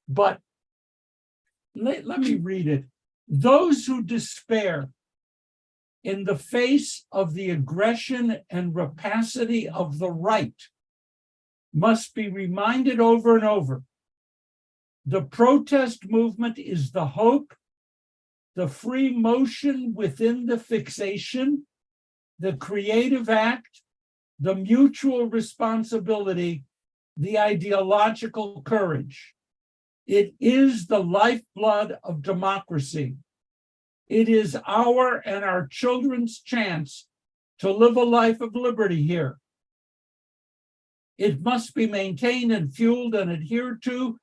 But let me read it. Those who despair in the face of the aggression and rapacity of the right must be reminded over and over. The protest movement is the hope, the free motion within the fixation, the creative act, the mutual responsibility, the ideological courage. It is the lifeblood of democracy. It is our and our children's chance to live a life of liberty here. It must be maintained and fueled and adhered to,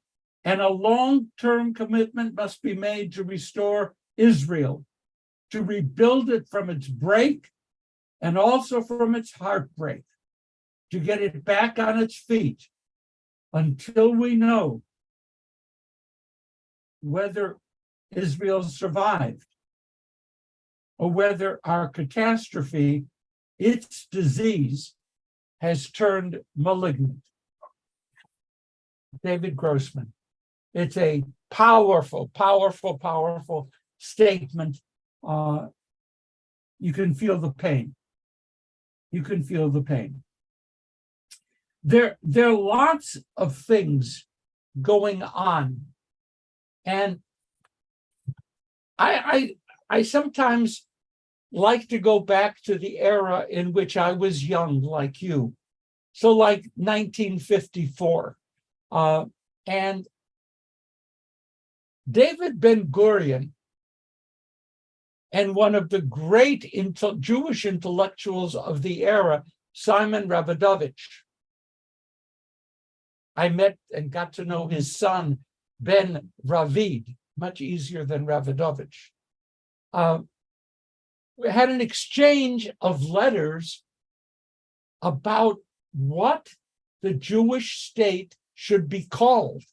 and a long-term commitment must be made to restore Israel, to rebuild it from its break and also from its heartbreak, to get it back on its feet until we know whether Israel survived or whether our catastrophe, its disease, has turned malignant. David Grossman. It's a powerful, powerful, powerful statement. You can feel the pain. You can feel the pain. There are lots of things going on. And I sometimes like to go back to the era in which I was young, like you. So like 1954. And David Ben-Gurion and one of the great Jewish intellectuals of the era, Simon Rabidovich. I met and got to know his son, Ben Ravid, much easier than Rabidovich. We had an exchange of letters about what the Jewish state should be called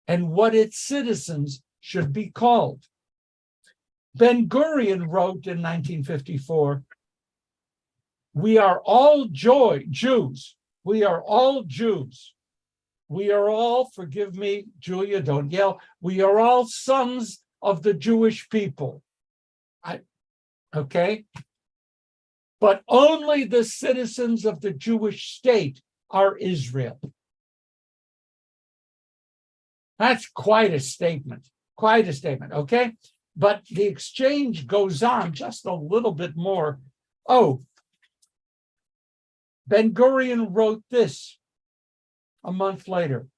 and what its citizens should be called. Ben-Gurion wrote in 1954, "We are all Jews. We are all Jews. We are all," forgive me, Julia, don't yell, "we are all sons of the Jewish people." Okay? But only the citizens of the Jewish state are Israel. That's quite a statement, okay? But the exchange goes on just a little bit more. Oh, Ben-Gurion wrote this a month later.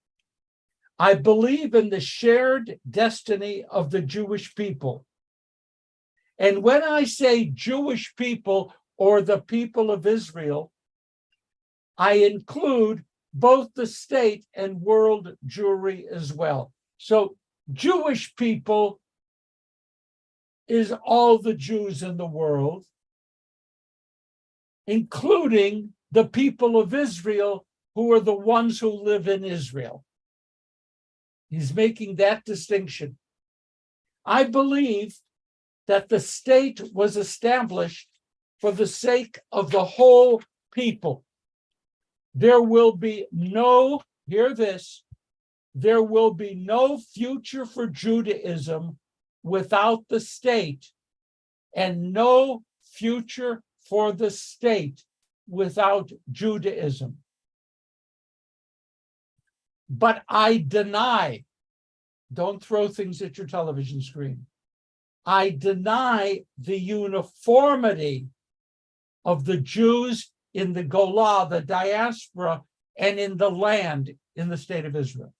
"I believe in the shared destiny of the Jewish people. And when I say Jewish people or the people of Israel, I include both the state and world Jewry as well." So Jewish people is all the Jews in the world, including the people of Israel who are the ones who live in Israel. He's making that distinction. I believe that the state was established for the sake of the whole people. There will be no, hear this, there will be no future for Judaism without the state, and no future for the state without Judaism. But I deny, don't throw things at your television screen, I deny the uniformity of the Jews in the Golah, the diaspora, and in the land in the state of Israel.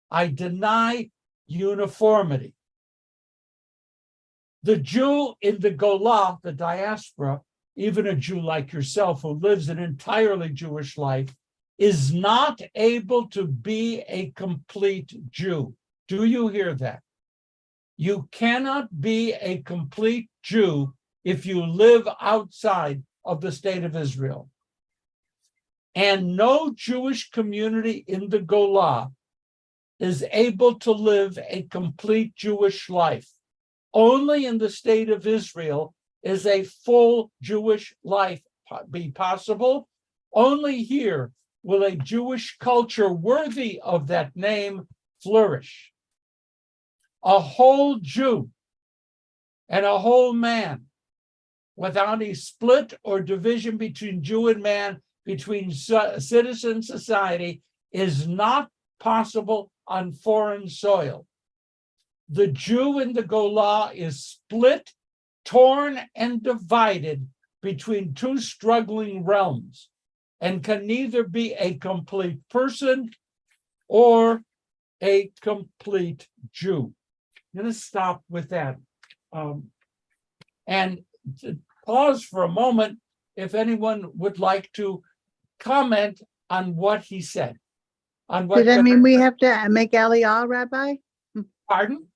I deny uniformity. The Jew in the Golah, the diaspora, even a Jew like yourself who lives an entirely Jewish life, is not able to be a complete Jew. Do you hear that? You cannot be a complete Jew if you live outside of the state of Israel. And no Jewish community in the Golah is able to live a complete Jewish life. Only in the state of Israel is a full Jewish life be possible. Only here will a Jewish culture worthy of that name flourish. a whole Jew and a whole man without a split or division between Jew and man, between citizen society, is not possible on foreign soil. The Jew in the Golah is split, torn, and divided between two struggling realms, and can neither be a complete person or a complete Jew. I'm going to stop with that. And to pause for a moment if anyone would like to comment on what he said. On what Does that mean we have to make Aliyah, Rabbi? Pardon?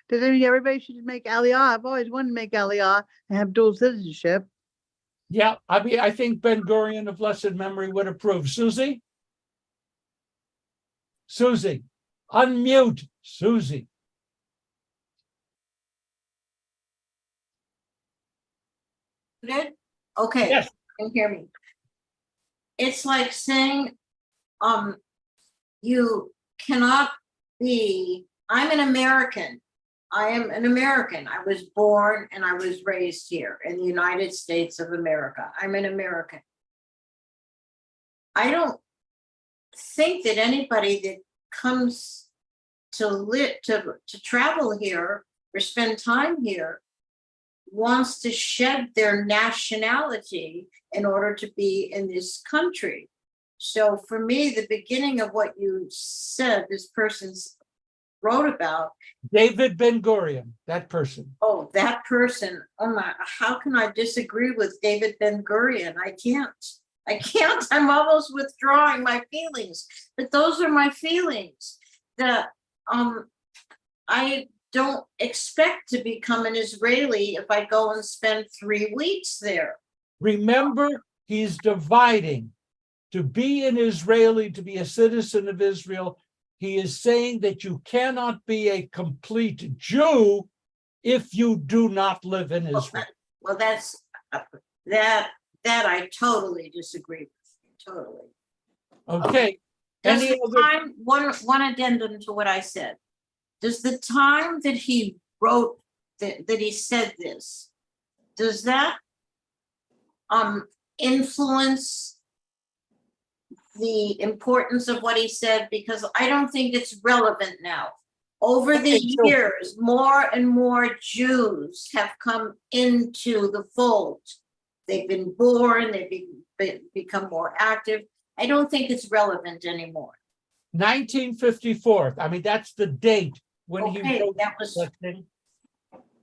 Does that mean everybody should make Aliyah? I've always wanted to make Aliyah and have dual citizenship. Yeah, I mean, I think Ben Gurion of blessed memory would approve. Susie? Susie, unmute, Susie. Good? Okay, Yes. you can hear me. It's like saying, you cannot be, I'm an American. I am an American. I was born and I was raised here in the United States of America. I'm an American. I don't think that anybody that comes to live, to travel here or spend time here wants to shed their nationality in order to be in this country. So for me, the beginning of what you said, this person's wrote about. David Ben Gurion, that person. Oh, that person. Oh my, how can I disagree with David Ben Gurion? I can't. I'm almost withdrawing my feelings, but those are my feelings. That I don't expect to become an Israeli if I go and spend 3 weeks there. Remember, he's dividing. To be an Israeli, to be a citizen of Israel, he is saying that you cannot be a complete Jew if you do not live in Israel. Well, that's that I totally disagree with. Totally. Okay. Does Any the other? time, one addendum to what I said. Does the time that he wrote that he said this, does that influence the importance of what he said? Because I don't think it's relevant now. Over the years, more and more Jews have come into the fold. They've been born, they've become more active. I don't think it's relevant anymore. 1954. I mean, that's the date when he wrote that was that thing.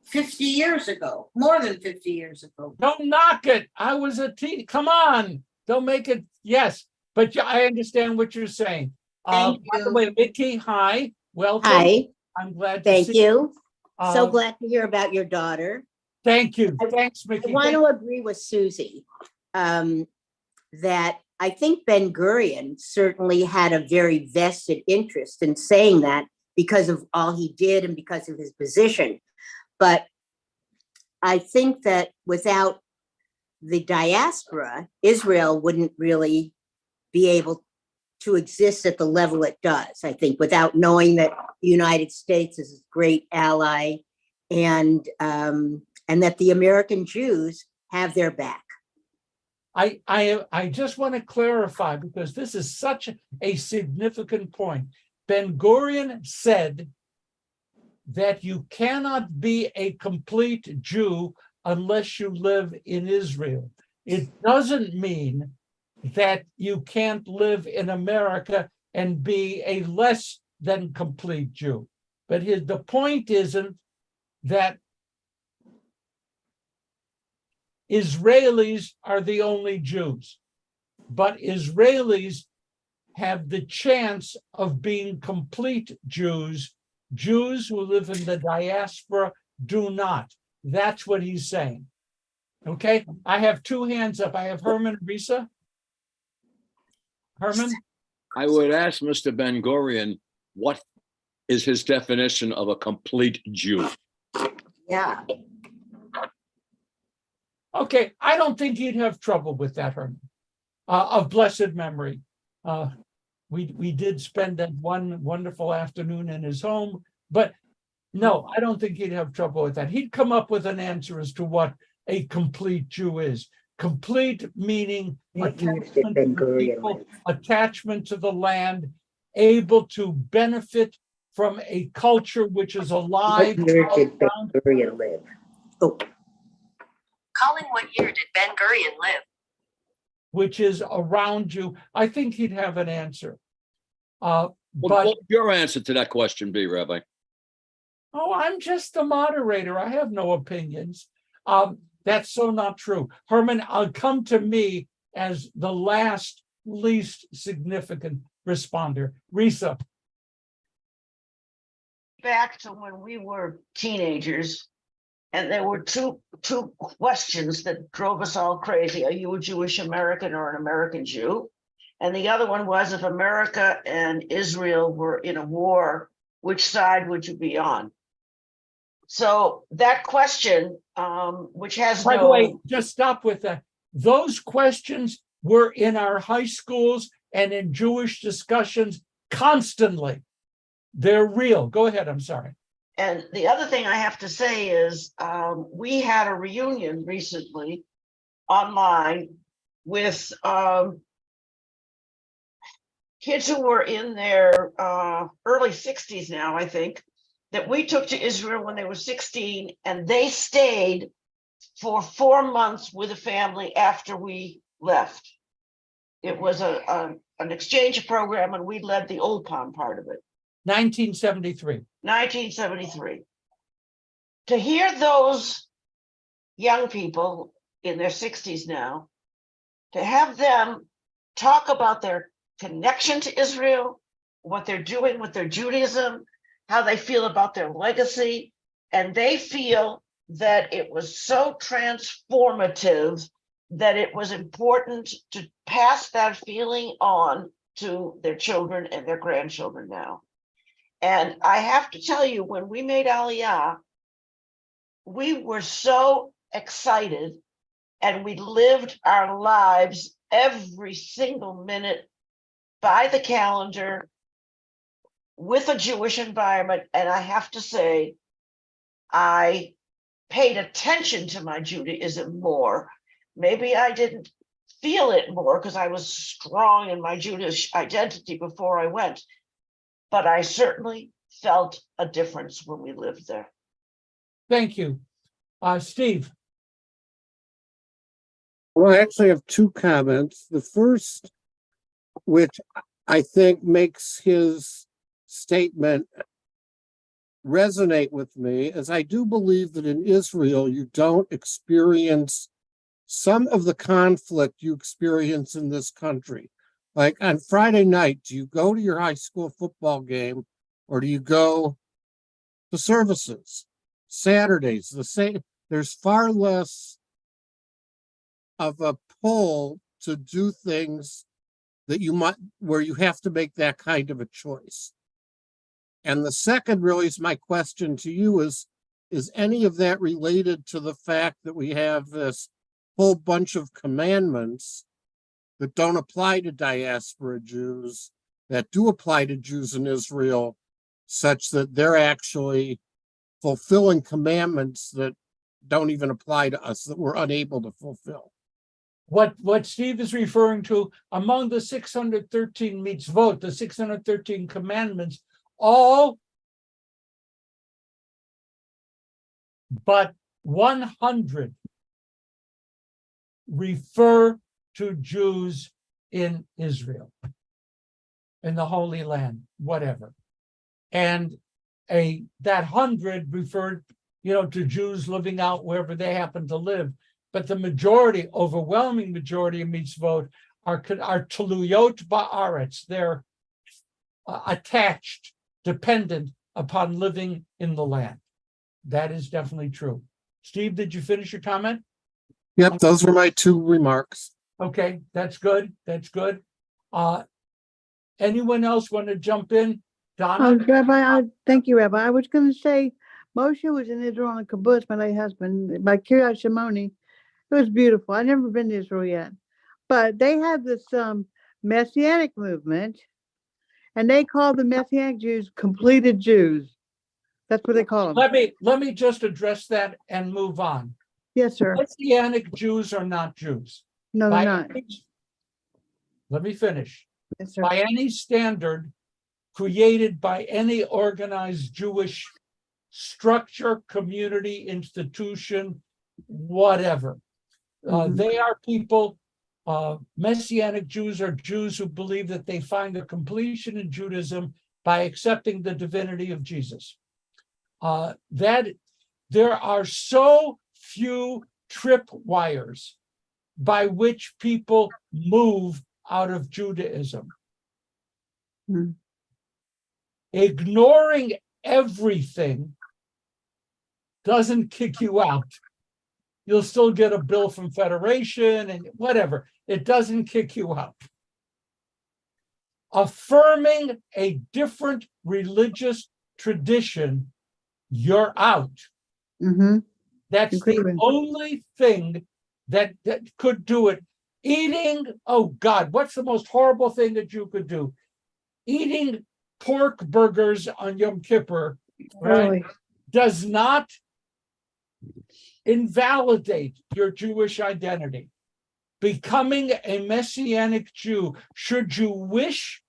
50 years ago, more than 50 years ago. Don't knock it. I was a teen. Come on. Don't make it. Yes. But I understand what you're saying. Thank By the you. way, Mickey, hi. Welcome. Hi, I'm glad to thank see you. So Um, glad to hear about your daughter. Thank you. I- Thanks, I Mickey. want to agree with Susie that I think Ben Gurion certainly had a very vested interest in saying that because of all he did and because of his position. But I think that without the diaspora, Israel wouldn't really be able to exist at the level it does. I think without knowing that the United States is a great ally and that the American Jews have their back. I just want to clarify because this is such a significant point. Ben Gurion said that you cannot be a complete Jew unless you live in Israel. It doesn't mean that you can't live in America and be a less than complete Jew. But the point isn't that Israelis are the only Jews, but Israelis have the chance of being complete Jews. Jews who live in the diaspora do not. That's what he's saying. Okay, I have two hands up. I have Herman Risa. Herman? I would ask Mr. Ben Gurion, what is his definition of a complete Jew? Yeah. Okay, I don't think you'd have trouble with that, Herman, of blessed memory. We did spend that one wonderful afternoon in his home, but No, I don't think he'd have trouble with that. He'd come up with an answer as to what a complete Jew is. Complete meaning What year did attachment to the Ben-Gurion people, live? attachment to the land, able to benefit from a culture which is alive. What year did Ben-Gurion live? Oh, Colin, what year did Ben Gurion live? Which is around you. I think he'd have an answer. What But would your answer to that question be, Rabbi? I'm just a moderator. I have no opinions. That's so not true. Herman, come to me as the last, least significant responder. Risa, Back to when we were teenagers, and there were two questions that drove us all crazy. Are you a Jewish American or an American Jew? And the other one was, if America and Israel were in a war, which side would you be on? So that question, which has by the way, no, just stop with that. Those questions were in our high schools and in Jewish discussions constantly. They're real. Go ahead. I'm sorry. and the other thing I have to say is, we had a reunion recently online with kids who were in their early 60s now, I think, that we took to Israel when they were 16, and they stayed for 4 months with a family after we left. It was an exchange program, and we led the Old Palm part of it. 1973. 1973. To hear those young people in their 60s now, to have them talk about their connection to Israel, what they're doing with their Judaism, how they feel about their legacy, and they feel that it was so transformative that it was important to pass that feeling on to their children and their grandchildren now. And I have to tell you, when we made Aliyah, we were so excited, and we lived our lives every single minute by the calendar with a Jewish environment. And I have to say, I paid attention to my Judaism more. Maybe I didn't feel it more because I was strong in my Jewish identity before I went, but I certainly felt a difference when we lived there. Thank you. Steve. Well, I actually have two comments. The first, which I think makes his statement resonate with me, is I do believe that in Israel, you don't experience some of the conflict you experience in this country. Like on Friday night, do you go to your high school football game or do you go to services? Saturdays, the same. There's far less of a pull to do things that you might, where you have to make that kind of a choice. And the second really is my question to you is any of that related to the fact that we have this whole bunch of commandments that don't apply to diaspora Jews, that do apply to Jews in Israel, such that they're actually fulfilling commandments that don't even apply to us, that we're unable to fulfill? What Steve is referring to, among the 613 mitzvot, the 613 commandments, all but 100 refer to Jews in Israel, in the Holy Land, whatever. And that 100 referred, to Jews living out wherever they happen to live. But the majority, overwhelming majority of mitzvot are teluyot ba'aretz. They're attached, dependent upon living in the land. That is definitely true. Steve, did you finish your comment? Yep, those were my two remarks. Okay, that's good. That's good. Anyone else want to jump in? Donna? Rabbi, thank you, Rabbi. I was going to say, Moshe was in Israel on a kibbutz, my late husband, by Kiryat Shimoni. It was beautiful. I've never been to Israel yet, but they had this Messianic movement, and they called the Messianic Jews completed Jews. That's what they call them. let me just address that and move on. Yes, sir. Messianic Jews are not Jews. No, they're By not. Let me finish. Yes, sir. By any standard created by any organized Jewish structure, community, institution, whatever. Mhm. They are people, Messianic Jews are Jews who believe that they find a completion in Judaism by accepting the divinity of Jesus. That there are so few tripwires by which people move out of Judaism. Hmm. Ignoring everything doesn't kick you out. You'll still get a bill from Federation and whatever. It doesn't kick you out. Affirming a different religious tradition, you're out. Mhm. That's Agree the with- only thing that could do it. Eating, oh God, what's the most horrible thing that you could do? Eating pork burgers on Yom Kippur, right, Really. does not invalidate your Jewish identity. Becoming a Messianic Jew, should you wish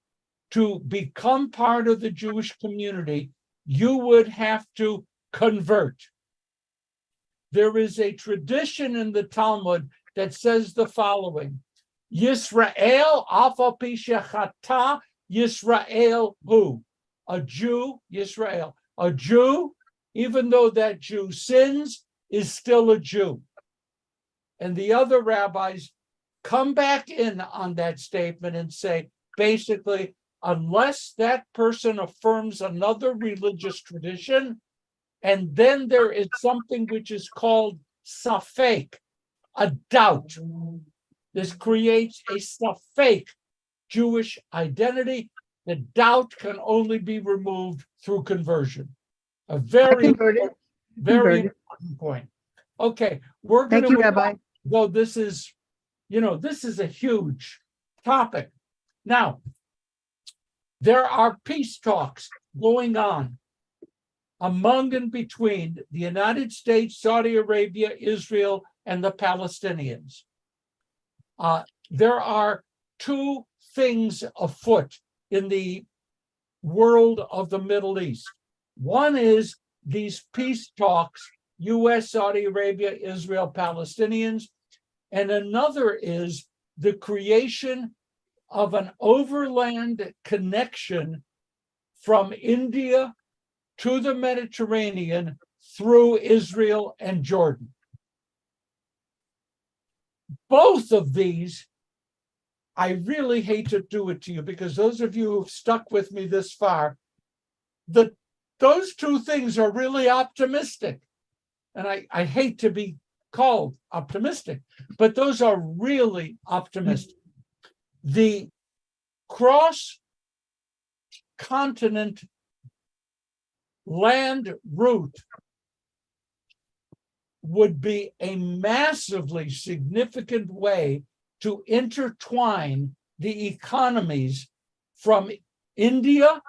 to become part of the Jewish community, you would have to convert. There is a tradition in the Talmud that says the following: Yisrael afa pi shechata Yisrael hu. A Jew, Yisrael. A Jew, even though that Jew sins, is still a Jew. And the other rabbis come back in on that statement and say, basically, unless that person affirms another religious tradition, and then there is something which is called safek, a doubt. This creates a safek Jewish identity. The doubt can only be removed through conversion. A very, converted. very Converted. important point. Okay, we're going Thank to you, move Rabbi. on, though this is, this is a huge topic. Now, there are peace talks going on among and between the United States, Saudi Arabia, Israel, and the Palestinians. There are two things afoot in the world of the Middle East. One is these peace talks, US, Saudi Arabia, Israel, Palestinians, and another is the creation of an overland connection from India to the Mediterranean through Israel and Jordan. Both of these, I really hate to do it to you, because those of you who've stuck with me this far, those two things are really optimistic. And I hate to be called optimistic, but those are really optimistic. The cross-continent land route would be a massively significant way to intertwine the economies from India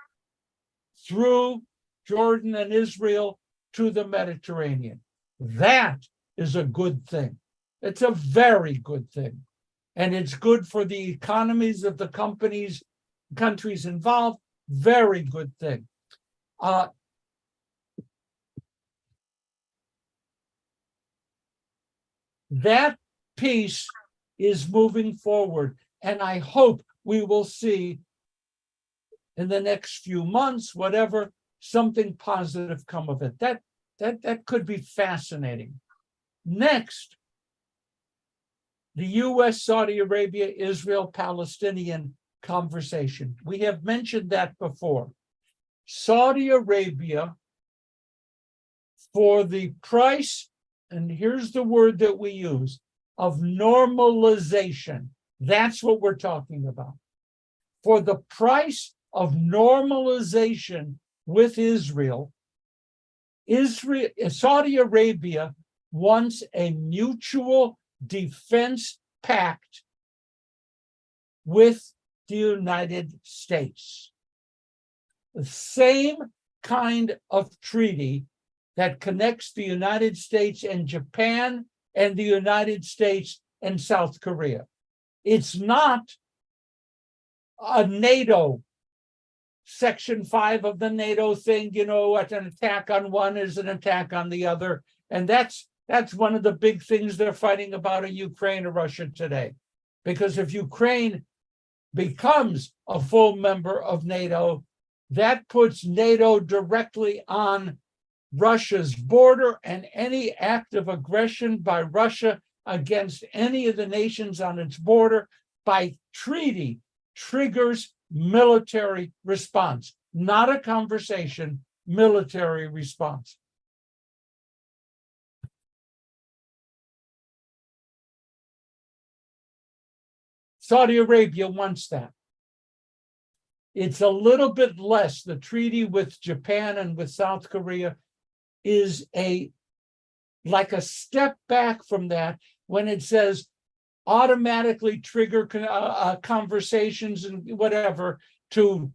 through Jordan and Israel to the Mediterranean. That is a good thing. It's a very good thing. And it's good for the economies of the countries involved. Very good thing. That piece is moving forward, and I hope we will see in the next few months, whatever, something positive come of it. That could be fascinating. Next, the US, Saudi Arabia, Israel, Palestinian conversation. We have mentioned that before. Saudi Arabia, for the price, and here's the word that we use, of normalization. That's what we're talking about. For the price of normalization with Israel, Saudi Arabia wants a mutual defense pact with the United States. The same kind of treaty that connects the United States and Japan and the United States and South Korea. It's not a NATO, Section 5 of the NATO thing, you know, what an attack on one is an attack on the other. And that's one of the big things they're fighting about in Ukraine or Russia today. Because if Ukraine becomes a full member of NATO, that puts NATO directly on Russia's border, and any act of aggression by Russia against any of the nations on its border by treaty triggers military response, not a conversation, military response. Saudi Arabia wants that. It's a little bit less. The treaty with Japan and with South Korea is like a step back from that when it says automatically trigger conversations and whatever to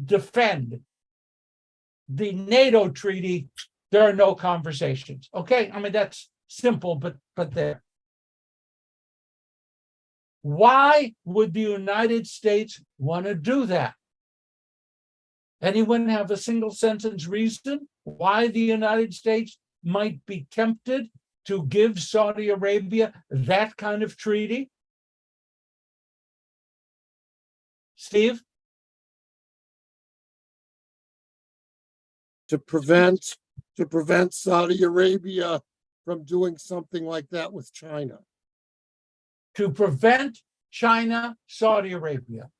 defend. The NATO treaty, there are no conversations. Okay, I mean that's simple, but there. Why would the United States want to do that? Anyone have a single sentence reason why the United States might be tempted to give Saudi Arabia that kind of treaty? Steve? To prevent Saudi Arabia from doing something like that with China. To prevent China, Saudi Arabia.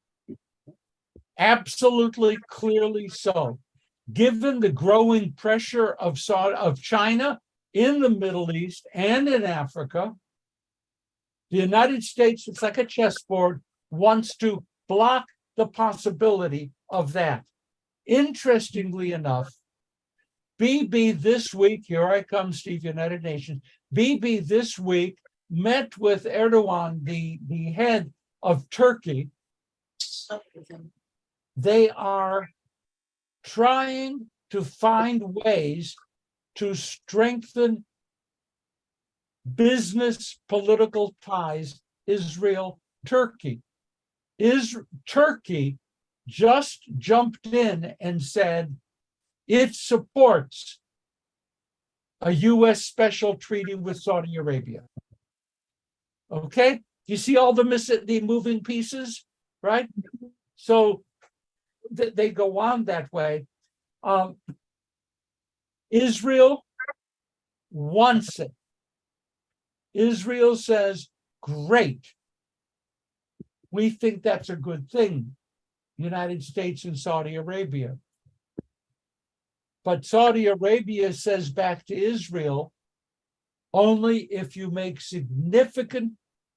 Absolutely, clearly so. Given the growing pressure of China in the Middle East and in Africa, the United States, it's like a chessboard, wants to block the possibility of that. Interestingly enough, Bibi this week, here I come, Steve, United Nations, Bibi this week met with Erdogan, the head of Turkey. They are trying to find ways to strengthen business political ties Israel-Turkey. Turkey just jumped in and said it supports a U.S. special treaty with Saudi Arabia. Okay, you see all the moving pieces, right? So they go on that way. Israel wants it. Israel says, great. We think that's a good thing, United States and Saudi Arabia. But Saudi Arabia says back to Israel, only if you make significant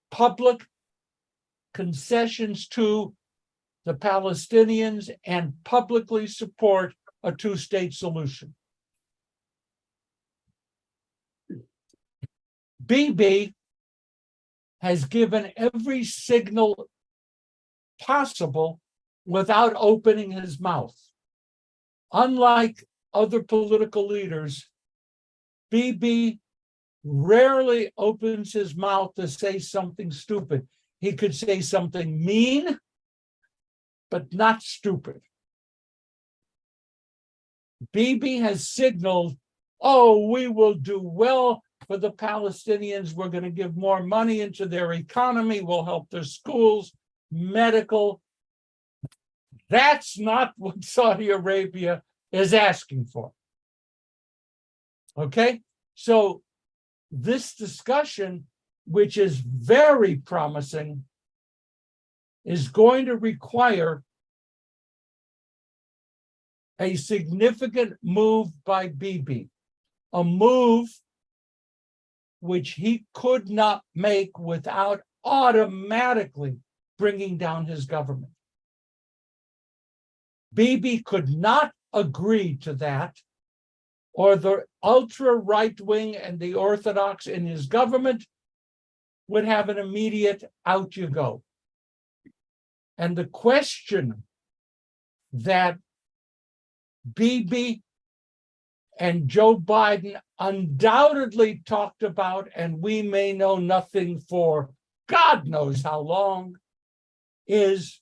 public concessions to the Palestinians and publicly support a two-state solution. Bibi has given every signal possible without opening his mouth. Unlike other political leaders, Bibi rarely opens his mouth to say something stupid. He could say something mean, but not stupid. Bibi has signaled, oh, we will do well for the Palestinians. We're going to give more money into their economy. We'll help their schools, medical. That's not what Saudi Arabia is asking for. Okay? So this discussion, which is very promising, is going to require a significant move by Bibi, a move which he could not make without automatically bringing down his government. Bibi could not agree to that, or the ultra right wing and the Orthodox in his government would have an immediate out you go. And the question that Bibi and Joe Biden undoubtedly talked about, and we may know nothing for God knows how long, is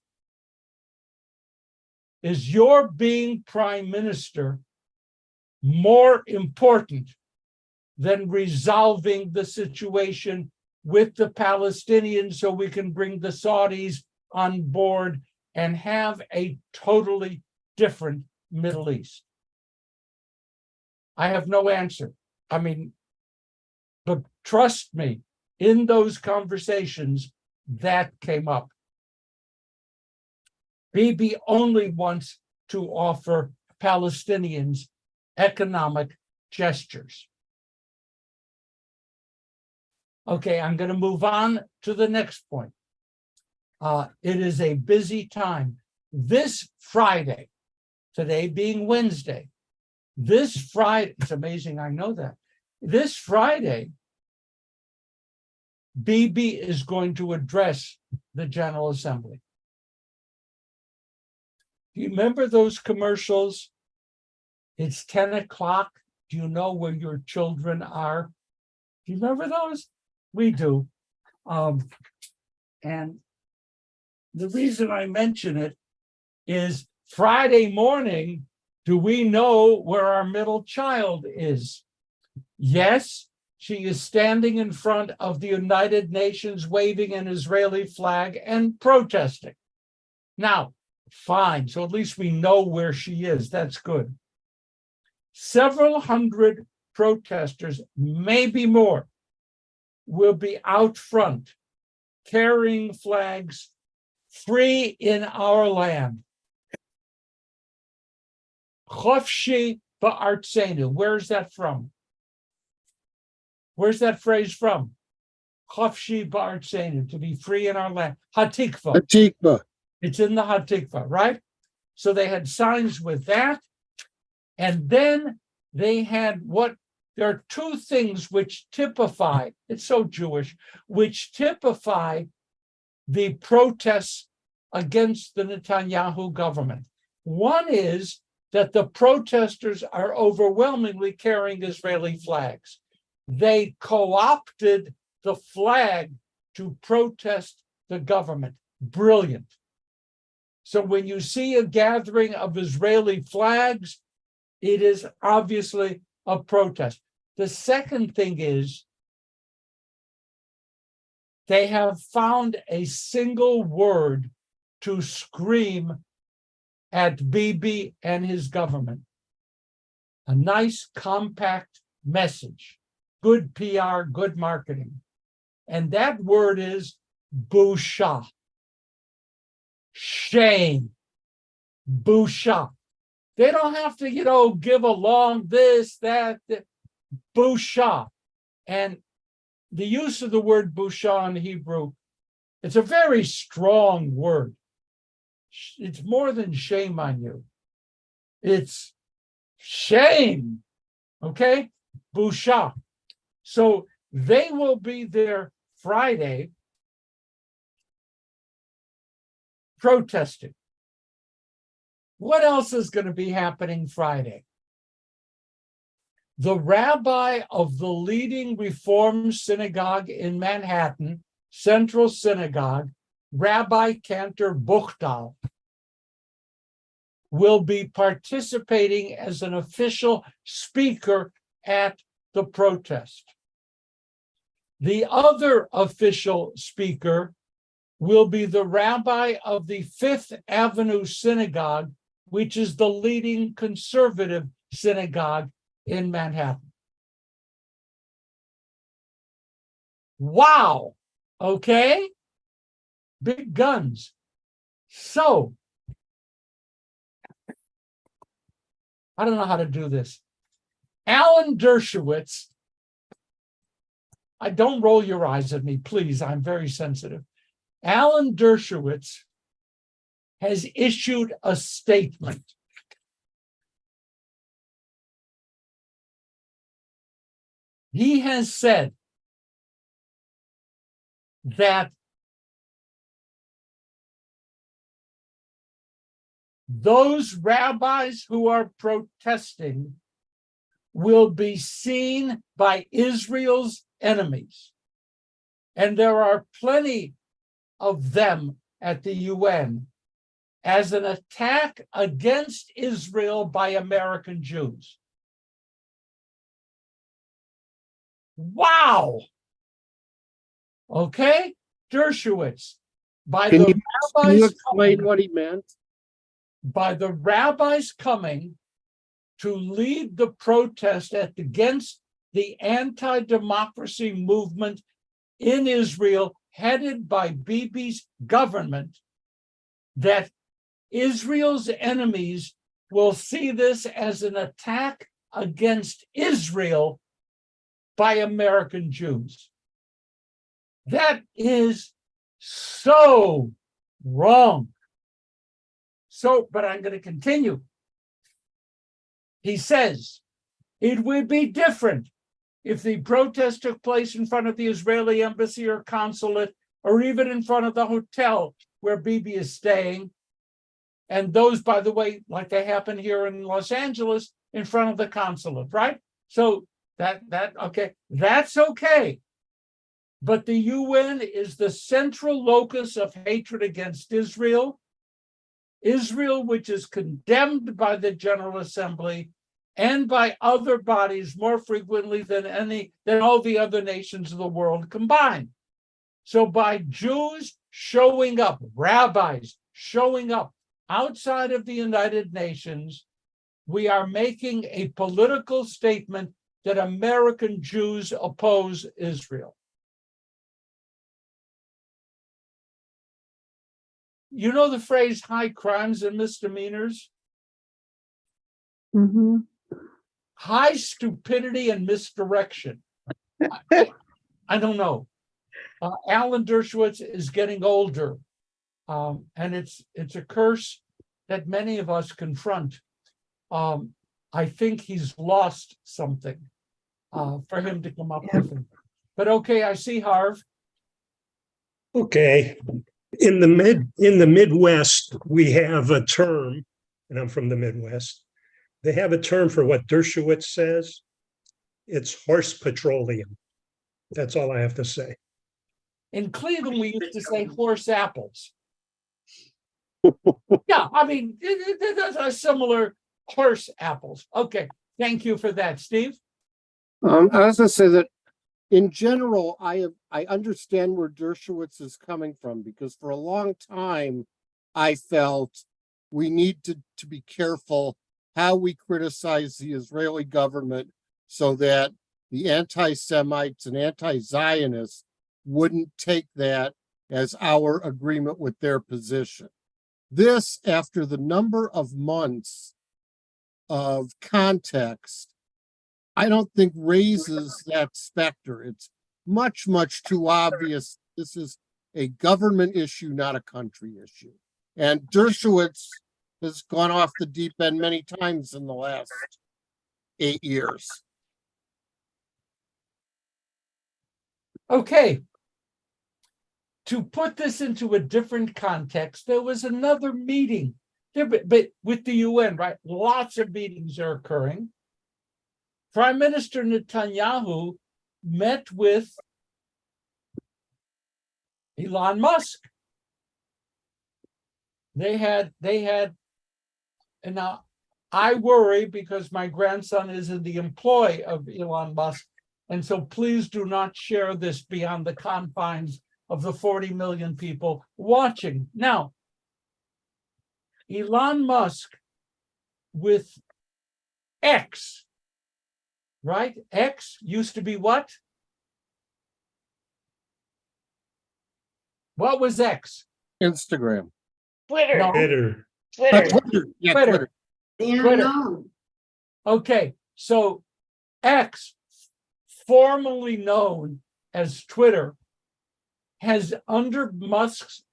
your being prime minister more important than resolving the situation with the Palestinians so we can bring the Saudis on board and have a totally different Middle East? I have no answer. I mean, but trust me, in those conversations, that came up. Bibi only wants to offer Palestinians economic gestures. Okay, I'm going to move on to the next point. It is a busy time. This Friday, today being Wednesday, this Friday, it's amazing I know that. This Friday, Bibi is going to address the General Assembly. Do you remember those commercials? It's 10 o'clock. Do you know where your children are? Do you remember those? We do. And the reason I mention it is Friday morning, do we know where our middle child is? Yes, she is standing in front of the United Nations waving an Israeli flag and protesting. Now, fine, so at least we know where she is. That's good. Several hundred protesters, maybe more, will be out front carrying flags, free in our land. Chofshi ba'artzenu. Where's that from? Where's that phrase from? Chofshi ba'artzenu, to be free in our land. Hatikva. Hatikva. It's in the Hatikva, right? So they had signs with that. And then they had there are two things which typify, it's so Jewish, which typify the protests against the Netanyahu government. One is that the protesters are overwhelmingly carrying Israeli flags. They co-opted the flag to protest the government. Brilliant. So when you see a gathering of Israeli flags, it is obviously a protest. The second thing is they have found a single word to scream at Bibi and his government. A nice, compact message. Good PR, good marketing. And that word is busha. Shame. Busha. They don't have to, give along this, that, busha. And the use of the word busha in Hebrew, it's a very strong word. It's more than shame on you. It's shame. Okay? Busha. So they will be there Friday protesting. What else is going to be happening Friday? The rabbi of the leading Reform synagogue in Manhattan, Central Synagogue, Rabbi Cantor Buchtal, will be participating as an official speaker at the protest. The other official speaker will be the rabbi of the Fifth Avenue Synagogue, which is the leading conservative synagogue in Manhattan. Wow. Okay. Big guns. So, I don't know how to do this. Alan Dershowitz, don't roll your eyes at me, please. I'm very sensitive. Alan Dershowitz has issued a statement. He has said that those rabbis who are protesting will be seen by Israel's enemies. And there are plenty of them at the UN as an attack against Israel by American Jews. Wow. Okay, Dershowitz, by Can the you rabbis explain coming, what he meant? by the rabbis coming to lead the protest against the anti-democracy movement in Israel, headed by Bibi's government, that Israel's enemies will see this as an attack against Israel by American Jews. That is so wrong. So, but I'm going to continue. He says, it would be different if the protest took place in front of the Israeli embassy or consulate, or even in front of the hotel where Bibi is staying. And those, by the way, like they happen here in Los Angeles, in front of the consulate, right? So okay, that's okay. But the UN is the central locus of hatred against Israel. Israel, which is condemned by the General Assembly and by other bodies more frequently than all the other nations of the world combined. So by Jews showing up, rabbis showing up outside of the United Nations, we are making a political statement that American Jews oppose Israel. You know the phrase high crimes and misdemeanors? Mm-hmm. High stupidity and misdirection. I don't know. Alan Dershowitz is getting older, and it's a curse that many of us confront. I think he's lost something for him to come up with it. But okay, I see Harv. Okay. In the Midwest, we have a term, and I'm from the Midwest. They have a term for what Dershowitz says. It's horse petroleum. That's all I have to say. In Cleveland, we used to say horse apples. Yeah, I mean, there's a similar horse apples. Okay, thank you for that, Steve. I was going to say that in general, I understand where Dershowitz is coming from, because for a long time, I felt we need to be careful how we criticize the Israeli government so that the anti-Semites and anti-Zionists wouldn't take that as our agreement with their position. This, after the number of months of context, I don't think raises that specter. It's much, much too obvious. This is a government issue, not a country issue. And Dershowitz has gone off the deep end many times in the last 8 years. Okay. To put this into a different context, there was another meeting there, but with the UN, right? Lots of meetings are occurring. Prime Minister Netanyahu met with Elon Musk. They had, and now I worry because my grandson is in the employ of Elon Musk. And so please do not share this beyond the confines of the 40 million people watching. Now, Elon Musk with X, right? X used to be what? What was X? Instagram. Twitter, No. Twitter. Twitter. Twitter. Yeah, Twitter. Twitter. Twitter. Okay, so X, formerly known as Twitter, has, under Musk's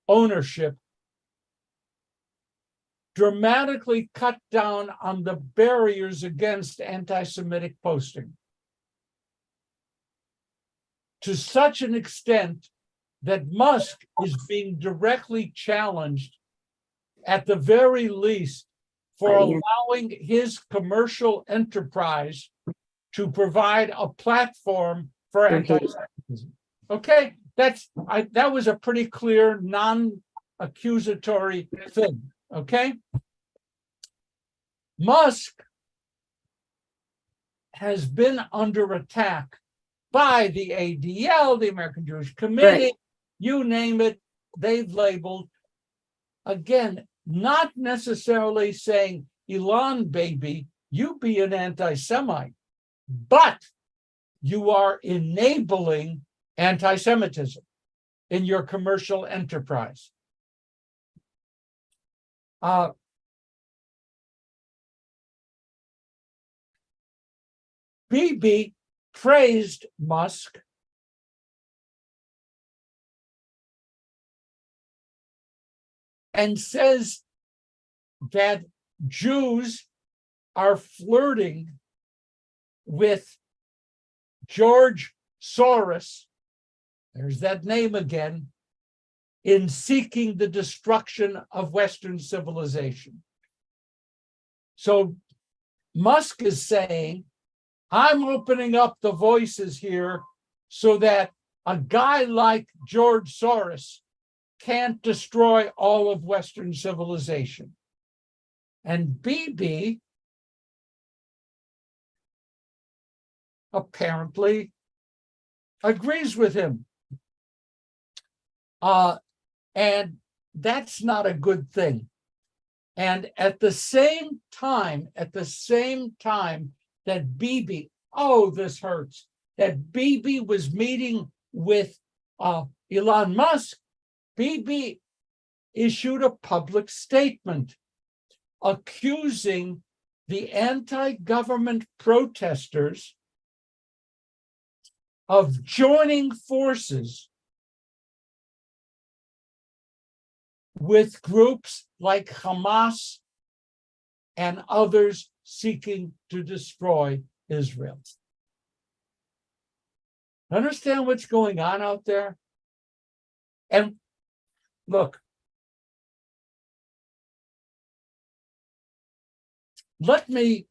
ownership, dramatically cut down on the barriers against anti-Semitic posting to such an extent that Musk is being directly challenged at the very least, for Oh, yeah. allowing his commercial enterprise to provide a platform for For hate. anti-Semitism. Okay, that was a pretty clear, non-accusatory thing. Okay, Musk has been under attack by the ADL, the American Jewish Committee, you name it, they've labeled, again, not necessarily saying, Elon, baby, you be an anti-Semite, but you are enabling anti-Semitism in your commercial enterprise. Bibi praised Musk and says that Jews are flirting with George Soros, there's that name again, in seeking the destruction of Western civilization. So Musk is saying, I'm opening up the voices here so that a guy like George Soros can't destroy all of Western civilization. And Bibi apparently agrees with him. And that's not a good thing. And at the same time that Bibi, oh, this hurts, that Bibi was meeting with Elon Musk, Bibi issued a public statement accusing the anti-government protesters of joining forces with groups like Hamas and others seeking to destroy Israel. Understand what's going on out there? And look, let me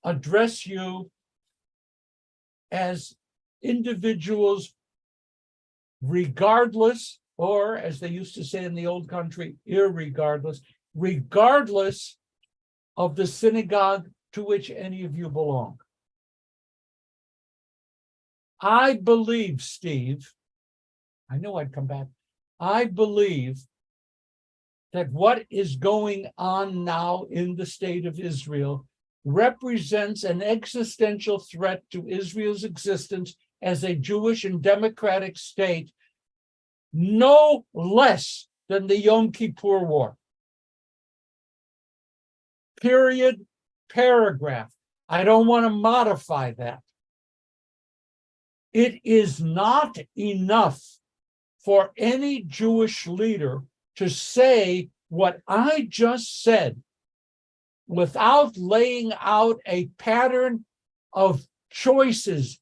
address you as individuals, regardless, or as they used to say in the old country, irregardless, regardless of the synagogue to which any of you belong. I believe, Steve, I know I'd come back. I believe that what is going on now in the state of Israel represents an existential threat to Israel's existence as a Jewish and democratic state, no less than the Yom Kippur War. Period, paragraph. I don't want to modify that. It is not enough for any Jewish leader to say what I just said without laying out a pattern of choices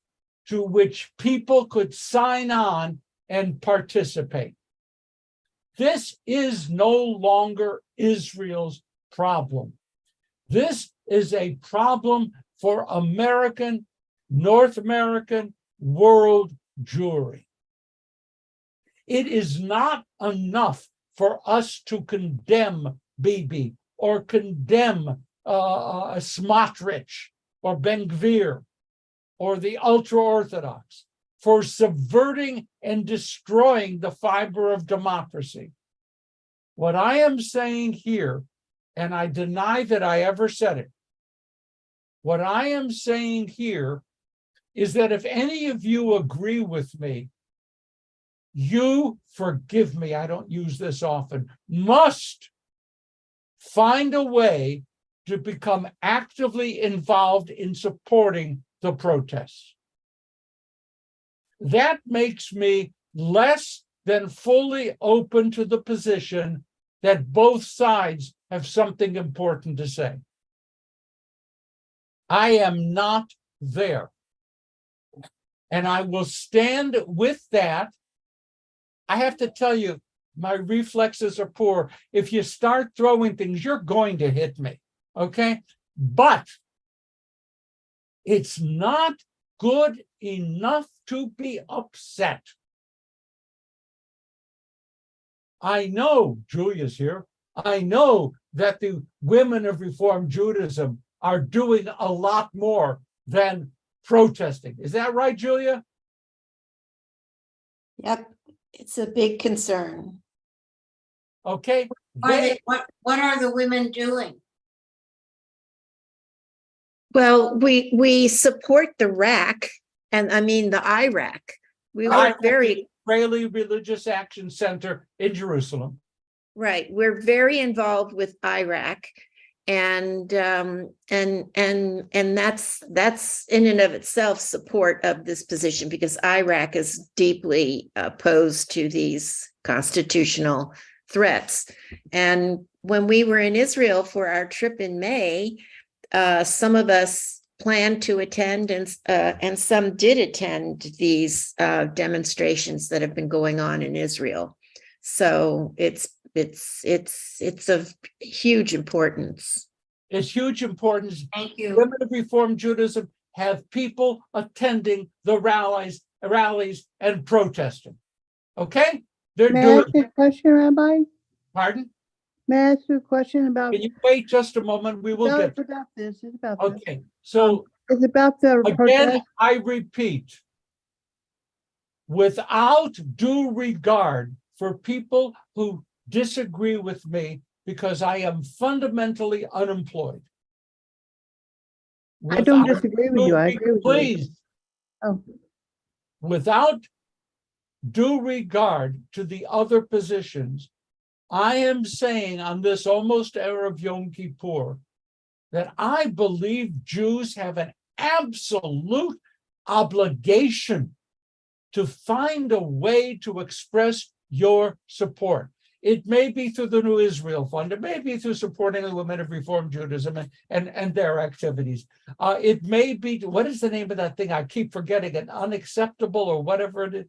to which people could sign on and participate. This is no longer Israel's problem. This is a problem for American, North American, world Jewry. It is not enough for us to condemn Bibi or condemn Smotrich or Ben Gvir or the ultra-Orthodox for subverting and destroying the fiber of democracy. What I am saying here, and I deny that I ever said it, what I am saying here is that if any of you agree with me, you, forgive me, I don't use this often, must find a way to become actively involved in supporting the protests. That makes me less than fully open to the position that both sides have something important to say. I am not there. And I will stand with that. I have to tell you, My reflexes are poor. If you start throwing things, you're going to hit me. Okay? But it's not good enough to be upset. I know, Julia's here, I know that the women of Reform Judaism are doing a lot more than protesting. Is that right, Julia? Yep, it's a big concern. Okay. What are the women doing? Well, we support the RAC, and I mean the IRAC. We work very Israeli Religious Action Center in Jerusalem. right. We're very involved with IRAC, and that's in and of itself support of this position, because IRAC is deeply opposed to these constitutional threats. And when we were in Israel for our trip in May, some of us planned to attend, and some did attend these demonstrations that have been going on in Israel. So it's of huge importance. It's huge importance. Thank you. Women of Reform Judaism have people attending the rallies and protesting. Okay? They're May I doing. ask you a question, Rabbi? Pardon? May I ask you a question about? Can you wait just a moment? We will No, get. it's about this. It's about this. Okay. So It's about the again, protest. I repeat, without due regard for people who disagree with me, because I am fundamentally unemployed. I don't Without disagree with you. I agree with you. Please, Oh, without due regard to the other positions, I am saying on this almost Erev Yom Kippur that I believe Jews have an absolute obligation to find a way to express your support. It may be through the New Israel Fund. It may be through supporting the women of Reform Judaism and their activities. It may be, what is the name of that thing? I keep forgetting it. Unacceptable or whatever it is.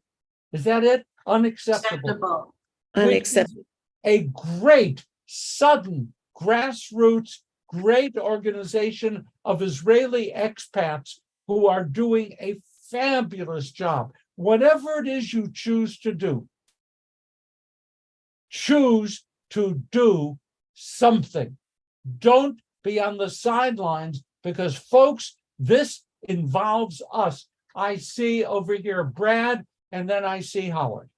Is that it? Unacceptable. Unacceptable. A great, sudden, grassroots, great organization of Israeli expats who are doing a fabulous job. Whatever it is you choose to do something. Don't be on the sidelines, because, folks, this involves us. I see over here Brad, and then I see Howard.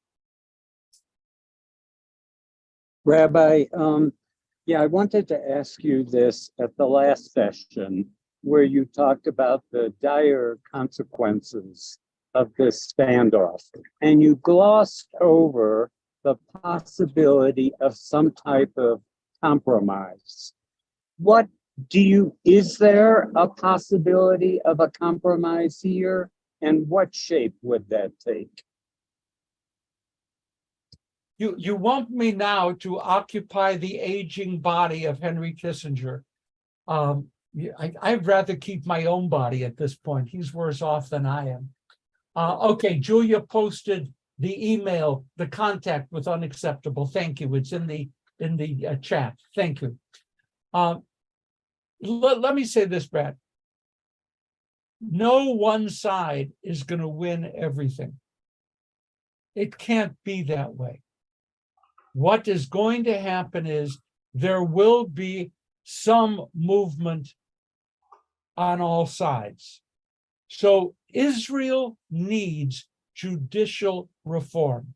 Rabbi, I wanted to ask you this at the last session, where you talked about the dire consequences of this standoff, and you glossed over the possibility of some type of compromise. Is there a possibility of a compromise here, and what shape would that take? You want me now to occupy the aging body of Henry Kissinger. I'd rather keep my own body at this point. He's worse off than I am. Okay, Julia posted the email, the contact with Unacceptable. Thank you. It's in the chat. Thank you. Let me say this, Brad. No one side is going to win everything. It can't be that way. What is going to happen is there will be some movement on all sides. So Israel needs judicial reform.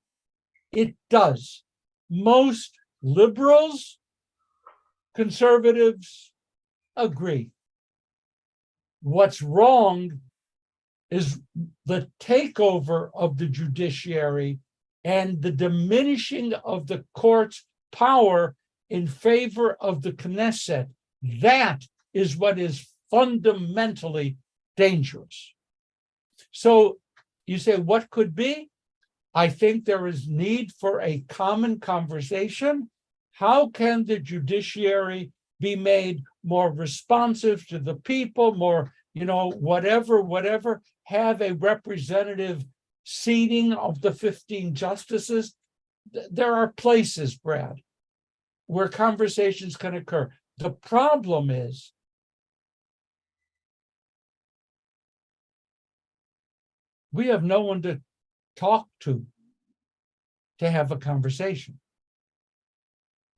It does. Most liberals, conservatives agree. What's wrong is the takeover of the judiciary and the diminishing of the court's power in favor of the Knesset. That is what is fundamentally dangerous. So you say, what could be? I think there is need for a common conversation. How can the judiciary be made more responsive to the people, more, whatever, have a representative seating of the 15 justices? there are places, Brad, where conversations can occur. The problem is we have no one to talk to have a conversation.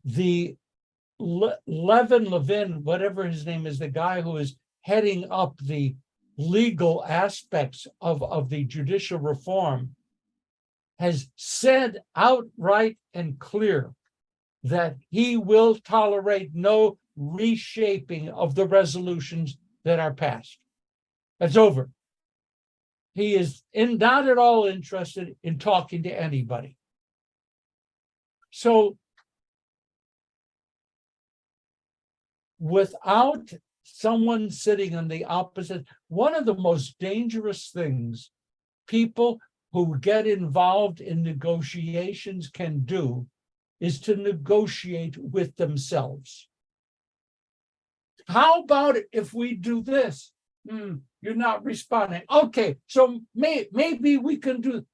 The Levin, whatever his name is, the guy who is heading up the legal aspects of the judicial reform, has said outright and clear that he will tolerate no reshaping of the resolutions that are passed. That's over. He is not at all interested in talking to anybody. So without someone sitting on the opposite, one of the most dangerous things people who get involved in negotiations can do is to negotiate with themselves. How about if we do this? You're not responding. Okay, so maybe we can do.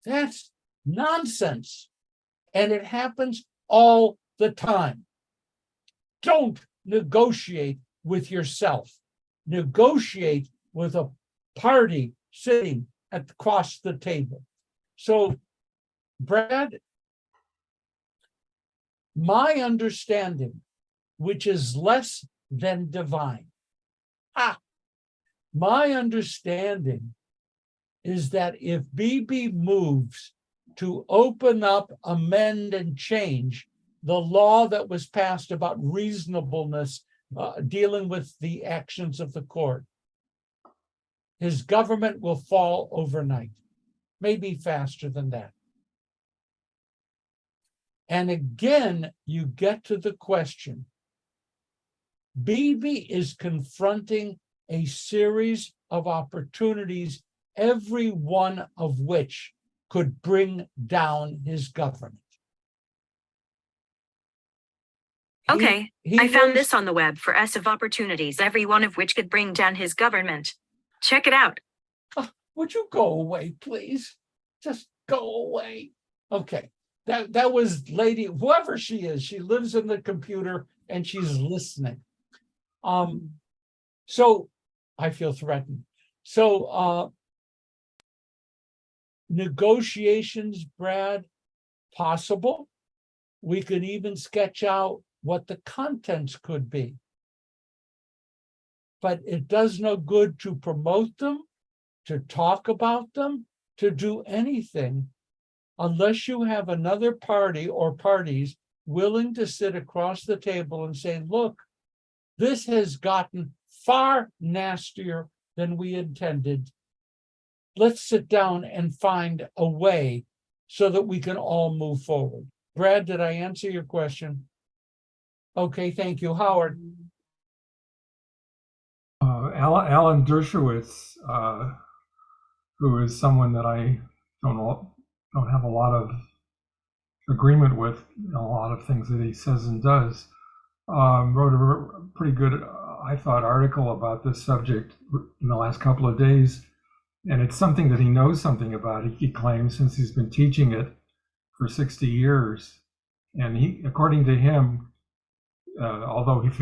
That's nonsense. And it happens all the time. Don't negotiate with yourself. Negotiate with a party sitting across the table. So, Brad, my understanding, which is less than divine, my understanding is that if Bibi moves to open up, amend, and change the law that was passed about reasonableness dealing with the actions of the court, his government will fall overnight, maybe faster than that. And again, you get to the question. Bibi is confronting a series of opportunities, every one of which could bring down his government. Okay, I found this on the web for S of opportunities, every one of which could bring down his government. Check it out. Would you go away, please? Just go away. Okay, that was lady, whoever she is, she lives in the computer and she's listening. So I feel threatened. So negotiations, Brad, possible. We could even sketch out what the contents could be. But it does no good to promote them, to talk about them, to do anything unless you have another party or parties willing to sit across the table and say, look, this has gotten far nastier than we intended. Let's sit down and find a way so that we can all move forward. Brad, did I answer your question? Okay, thank you. Howard. Alan Dershowitz, who is someone that I don't have a lot of agreement with in a lot of things that he says and does, wrote a pretty good, I thought, article about this subject in the last couple of days. And it's something that he knows something about, he claims, since he's been teaching it for 60 years. And he, according to him, although if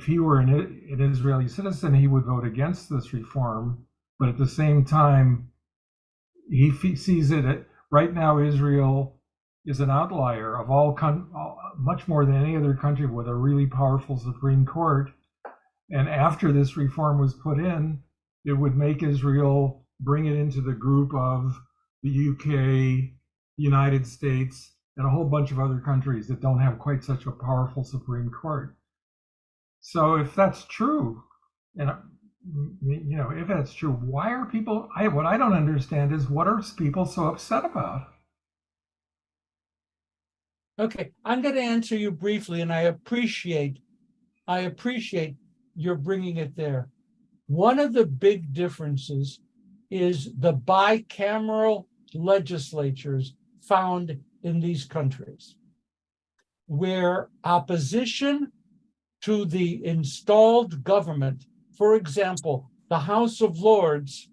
he were an Israeli citizen, he would vote against this reform. But at the same time, he sees it right now. Israel is an outlier of much more than any other country with a really powerful Supreme Court. And after this reform was put in, it would make Israel bring it into the group of the UK, the United States, and a whole bunch of other countries that don't have quite such a powerful Supreme Court. So if that's true, and if that's true, why are people? What I don't understand is what are people so upset about? Okay, I'm going to answer you briefly, and I appreciate your bringing it there. One of the big differences is the bicameral legislatures found in these countries, where opposition to the installed government, for example, the House of Lords,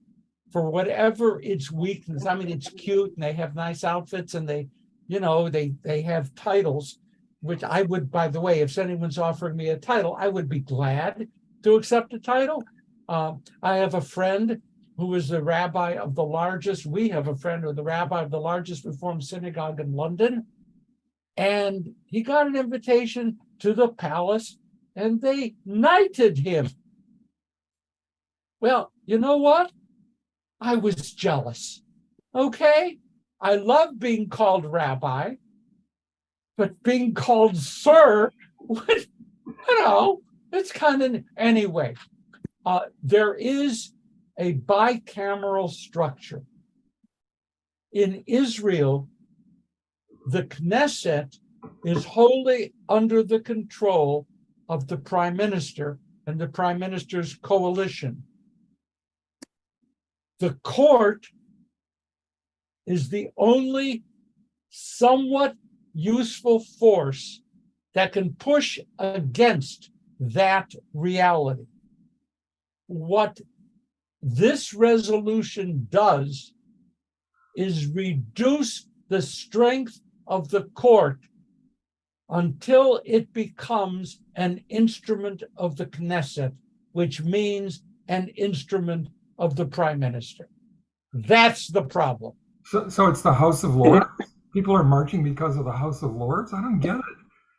for whatever its weakness, I mean, it's cute and they have nice outfits and they they have titles, which I would, by the way, if anyone's offering me a title, I would be glad to accept a title. I have a friend who is the rabbi of the largest, we have a friend who is the rabbi of the largest Reformed synagogue in London. And he got an invitation to the palace and they knighted him. Well, you know what? I was jealous. Okay? I love being called rabbi, but being called sir, it's kind of, anyway. There is a bicameral structure. In Israel, the Knesset is wholly under the control of the prime minister and the prime minister's coalition. The court is the only somewhat useful force that can push against that reality. What this resolution does is reduce the strength of the court until it becomes an instrument of the Knesset, which means an instrument of the prime minister. That's the problem. So it's the House of Lords? People are marching because of the House of Lords? I don't get it.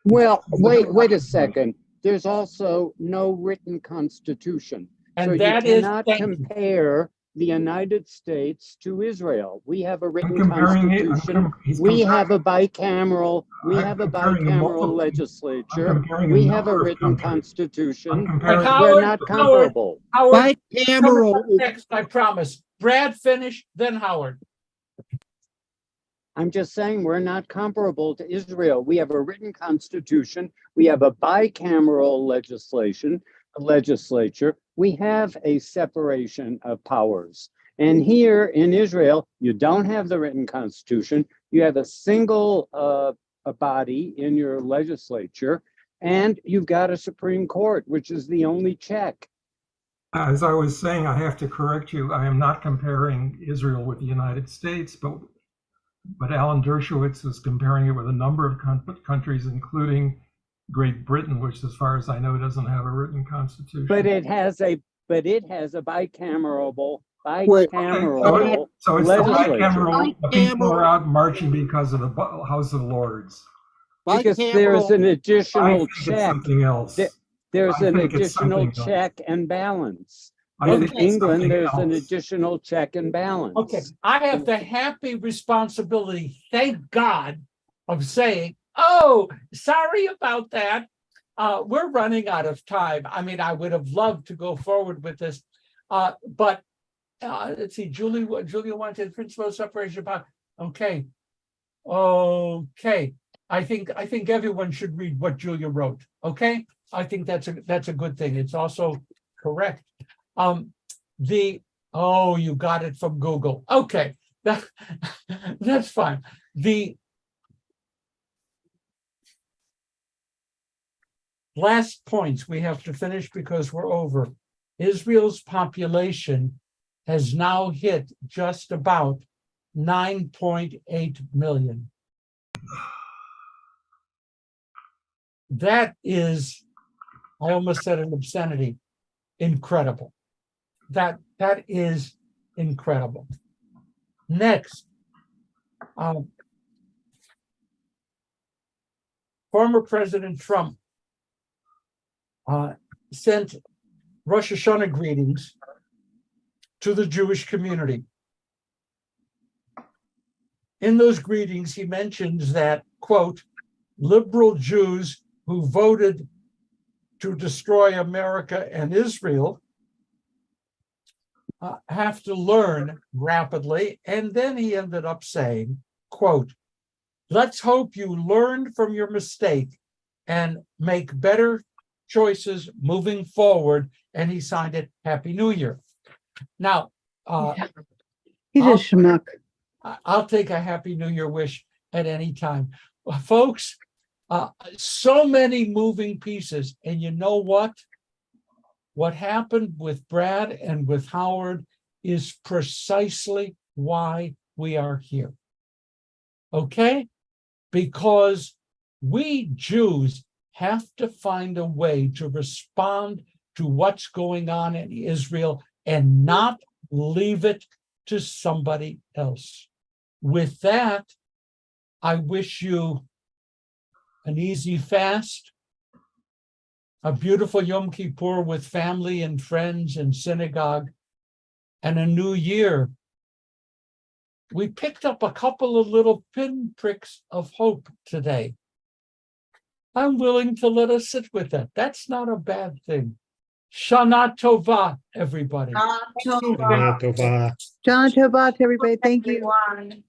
Well, wait a second. There's also no written constitution. And so that you is cannot compare the United States to Israel. We have a written comparing constitution. We have a bicameral. We have a bicameral legislature. We have a written constitution. We're not comparable. Howard, Bicameral. next, I promise. Brad, finish, then Howard. I'm just saying we're not comparable to Israel. We have a written constitution. We have a bicameral legislature. We have a separation of powers. And here in Israel, you don't have the written constitution. You have a single a body in your legislature, and you've got a Supreme Court, which is the only check. As I was saying, I have to correct you. I am not comparing Israel with the United States, but Alan Dershowitz is comparing it with a number of countries, including Great Britain, which, as far as I know, doesn't have a written constitution. But it has a bicameral so it's legislature. the bicameral. The people are out marching because of the House of Lords. Because there is an additional check. Something else. There's an additional check and balance. In England, there's an additional check and balance. Okay, I have the happy responsibility, thank God, of saying, oh, sorry about that. We're running out of time. I mean, I would have loved to go forward with this, but let's see, Julia wanted the principle of separation of power. Okay. I think everyone should read what Julia wrote. Okay, I think that's a good thing. It's also correct. You got it from Google. Okay, that's fine. The last points we have to finish because we're over. Israel's population has now hit just about 9.8 million. That is, I almost said an obscenity, incredible. That is incredible. Next, former President Trump sent Rosh Hashanah greetings to the Jewish community. In those greetings, he mentions that, quote, liberal Jews who voted to destroy America and Israel have to learn rapidly. And then he ended up saying, quote, let's hope you learned from your mistake and make better choices moving forward. And he signed it, Happy New Year. Now, he's a schmuck. I'll take a Happy New Year wish at any time. Folks, so many moving pieces. And you know what? What happened with Brad and with Howard is precisely why we are here. Okay? because we Jews have to find a way to respond to what's going on in Israel and not leave it to somebody else. With that, I wish you an easy fast, a beautiful Yom Kippur with family and friends and synagogue, and a new year. We picked up a couple of little pinpricks of hope today. I'm willing to let us sit with that. That's not a bad thing. Shana Tova, everybody. October. Shana Tova. John Tobat, everybody, thank you. Everyone.